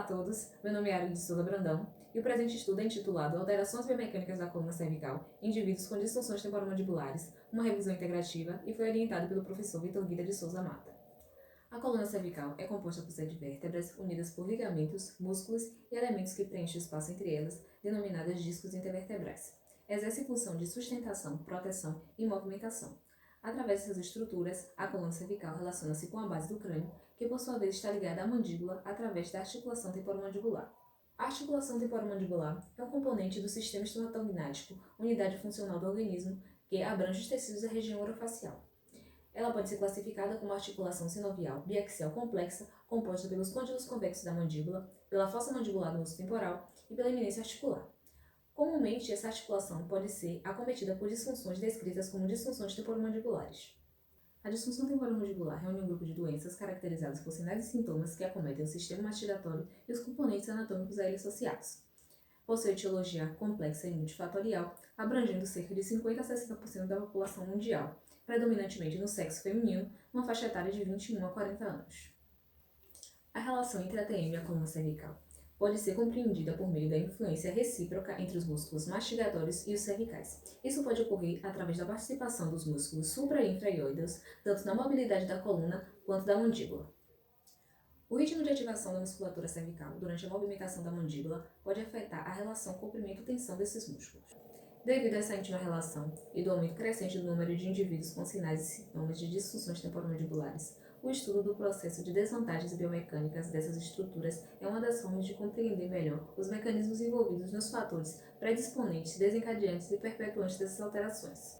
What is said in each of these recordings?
todos, meu nome é Ari de Souza Brandão e o presente estudo é intitulado Alterações biomecânicas da coluna cervical em indivíduos com disfunções temporomandibulares, uma revisão integrativa, e foi orientado pelo professor Vitor Guida de Souza Mata. A coluna cervical é composta por 7 vértebras unidas por ligamentos, músculos e elementos que preenchem o espaço entre elas, denominadas discos intervertebrais. Exerce função de sustentação, proteção e movimentação. Através dessas estruturas, a coluna cervical relaciona-se com a base do crânio, que por sua vez está ligada à mandíbula através da articulação temporomandibular. A articulação temporomandibular é um componente do sistema estomatognático, unidade funcional do organismo, que abrange os tecidos da região orofacial. Ela pode ser classificada como articulação sinovial biaxial complexa, composta pelos côndilos convexos da mandíbula, pela fossa mandibular do osso temporal e pela eminência articular. Comumente, essa articulação pode ser acometida por disfunções descritas como disfunções temporomandibulares. A disfunção temporomandibular reúne um grupo de doenças caracterizadas por sinais e sintomas que acometem o sistema mastigatório e os componentes anatômicos a ele associados. Possui etiologia complexa e multifatorial, abrangendo cerca de 50 a 60% da população mundial, predominantemente no sexo feminino, numa faixa etária de 21 a 40 anos. A relação entre a TM e a coluna cervical pode ser compreendida por meio da influência recíproca entre os músculos mastigatórios e os cervicais. Isso pode ocorrer através da participação dos músculos supra- e infraioideus, tanto na mobilidade da coluna quanto da mandíbula. O ritmo de ativação da musculatura cervical durante a movimentação da mandíbula pode afetar a relação comprimento-tensão desses músculos. Devido a essa íntima relação e do aumento crescente do número de indivíduos com sinais e sintomas de disfunções temporomandibulares, o estudo do processo de desvantagens biomecânicas dessas estruturas é uma das formas de compreender melhor os mecanismos envolvidos nos fatores predisponentes, desencadeantes e perpetuantes dessas alterações.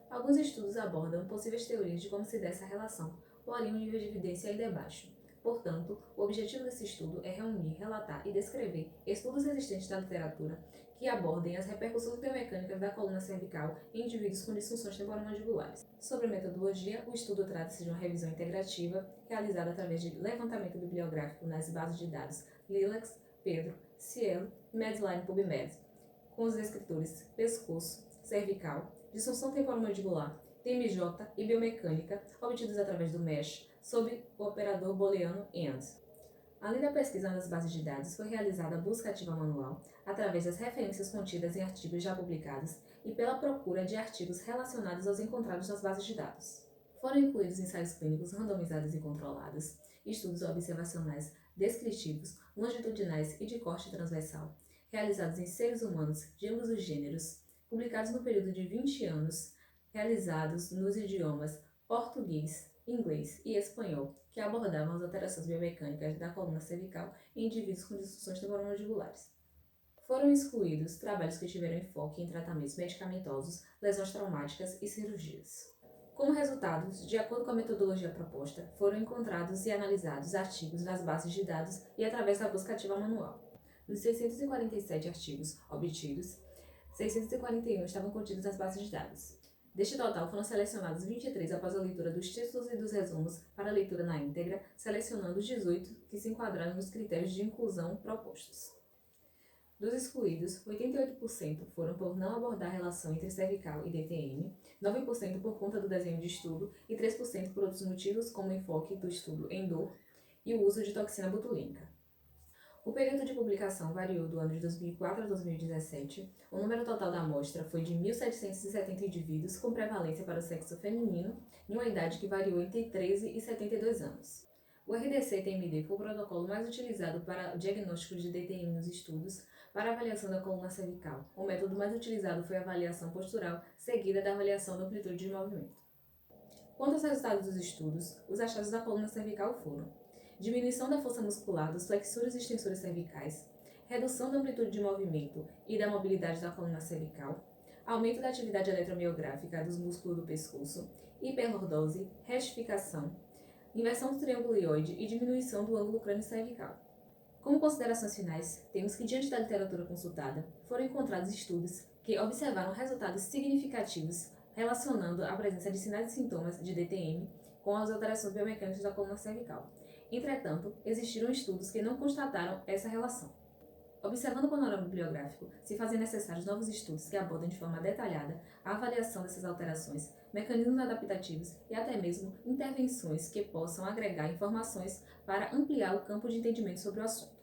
Alguns estudos abordam possíveis teorias de como se dá essa relação, porém o nível de evidência ainda é baixo. Portanto, o objetivo desse estudo é reunir, relatar e descrever estudos existentes da literatura que abordem as repercussões biomecânicas da coluna cervical em indivíduos com disfunções temporomandibulares. Sobre a metodologia, o estudo trata-se de uma revisão integrativa realizada através de levantamento bibliográfico nas bases de dados Lilacs, Pedro, Cielo e Medline PubMed, com os descritores pescoço, cervical, disfunção temporomandibular, TMJ e biomecânica, obtidos através do MESH, sob o operador booleano AND. Além da pesquisa nas bases de dados, foi realizada a busca ativa manual, através das referências contidas em artigos já publicados e pela procura de artigos relacionados aos encontrados nas bases de dados. Foram incluídos ensaios clínicos randomizados e controlados, estudos observacionais descritivos, longitudinais e de corte transversal, realizados em seres humanos de ambos os gêneros, publicados no período de 20 anos, realizados nos idiomas português, inglês e espanhol, que abordavam as alterações biomecânicas da coluna cervical em indivíduos com disfunções temporomandibulares. Foram excluídos trabalhos que tiveram enfoque em tratamentos medicamentosos, lesões traumáticas e cirurgias. Como resultados, de acordo com a metodologia proposta, foram encontrados e analisados artigos nas bases de dados e através da busca ativa manual. Dos 647 artigos obtidos, 641 estavam contidos nas bases de dados. Deste total, foram selecionados 23 após a leitura dos títulos e dos resumos para leitura na íntegra, selecionando os 18 que se enquadraram nos critérios de inclusão propostos. Dos excluídos, 88% foram por não abordar a relação entre cervical e DTM, 9% por conta do desenho de estudo e 3% por outros motivos, como o enfoque do estudo em dor e o uso de toxina botulínica. O período de publicação variou do ano de 2004 a 2017. O número total da amostra foi de 1.770 indivíduos com prevalência para o sexo feminino, em uma idade que variou entre 13 e 72 anos. O RDC-TMD foi o protocolo mais utilizado para o diagnóstico de DTM nos estudos para avaliação da coluna cervical. O método mais utilizado foi a avaliação postural, seguida da avaliação da amplitude de movimento. Quanto aos resultados dos estudos, os achados da coluna cervical foram diminuição da força muscular dos flexores e extensores cervicais, redução da amplitude de movimento e da mobilidade da coluna cervical, aumento da atividade eletromiográfica dos músculos do pescoço, hiperlordose, retificação, inversão do triângulo hioide e diminuição do ângulo crânio-cervical. Como considerações finais, temos que, diante da literatura consultada, foram encontrados estudos que observaram resultados significativos relacionando a presença de sinais e sintomas de DTM com as alterações biomecânicas da coluna cervical. Entretanto, existiram estudos que não constataram essa relação. Observando o panorama bibliográfico, se fazem necessários novos estudos que abordem de forma detalhada a avaliação dessas alterações, mecanismos adaptativos e até mesmo intervenções que possam agregar informações para ampliar o campo de entendimento sobre o assunto.